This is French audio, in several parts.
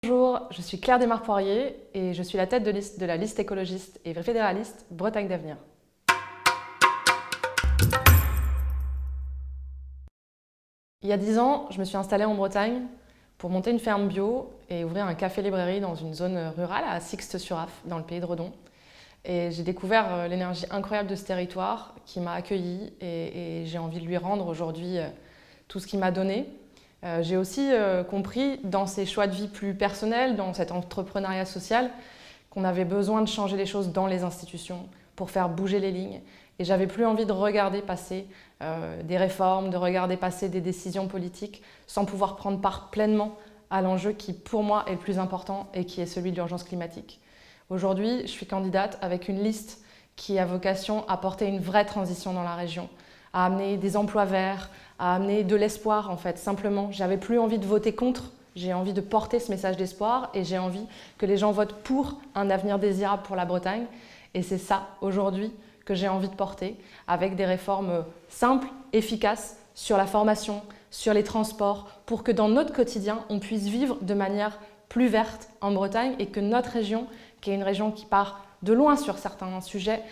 Bonjour, je suis Claire Desmarres-Poirier et je suis la tête de liste de la liste écologiste et fédéraliste Bretagne d'avenir. Il y a 10 ans, je me suis installée en Bretagne pour monter une ferme bio et ouvrir un café-librairie dans une zone rurale à Sixtes-sur-Affe, dans le pays de Redon. Et j'ai découvert l'énergie incroyable de ce territoire qui m'a accueillie et j'ai envie de lui rendre aujourd'hui tout ce qu'il m'a donné. J'ai aussi compris dans ces choix de vie plus personnels, dans cet entrepreneuriat social, qu'on avait besoin de changer les choses dans les institutions pour faire bouger les lignes. Et j'avais plus envie de regarder passer des réformes, de regarder passer des décisions politiques sans pouvoir prendre part pleinement à l'enjeu qui, pour moi, est le plus important et qui est celui de l'urgence climatique. Aujourd'hui, je suis candidate avec une liste qui a vocation à porter une vraie transition dans la région, à amener des emplois verts, à amener de l'espoir en fait, simplement. J'avais plus envie de voter contre, j'ai envie de porter ce message d'espoir et j'ai envie que les gens votent pour un avenir désirable pour la Bretagne. Et c'est ça, aujourd'hui, que j'ai envie de porter, avec des réformes simples, efficaces, sur la formation, sur les transports, pour que dans notre quotidien, on puisse vivre de manière plus verte en Bretagne et que notre région, qui est une région qui part de loin sur certains sujets,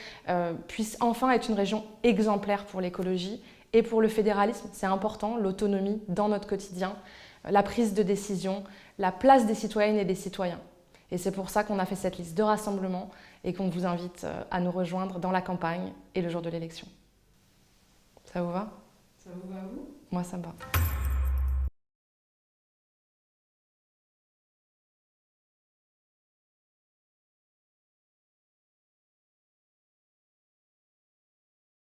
puisse enfin être une région exemplaire pour l'écologie et pour le fédéralisme. C'est important, l'autonomie dans notre quotidien, la prise de décision, la place des citoyennes et des citoyens. Et c'est pour ça qu'on a fait cette liste de rassemblement et qu'on vous invite à nous rejoindre dans la campagne et le jour de l'élection. Ça vous va ? Ça vous va à vous ? Moi, ça me va.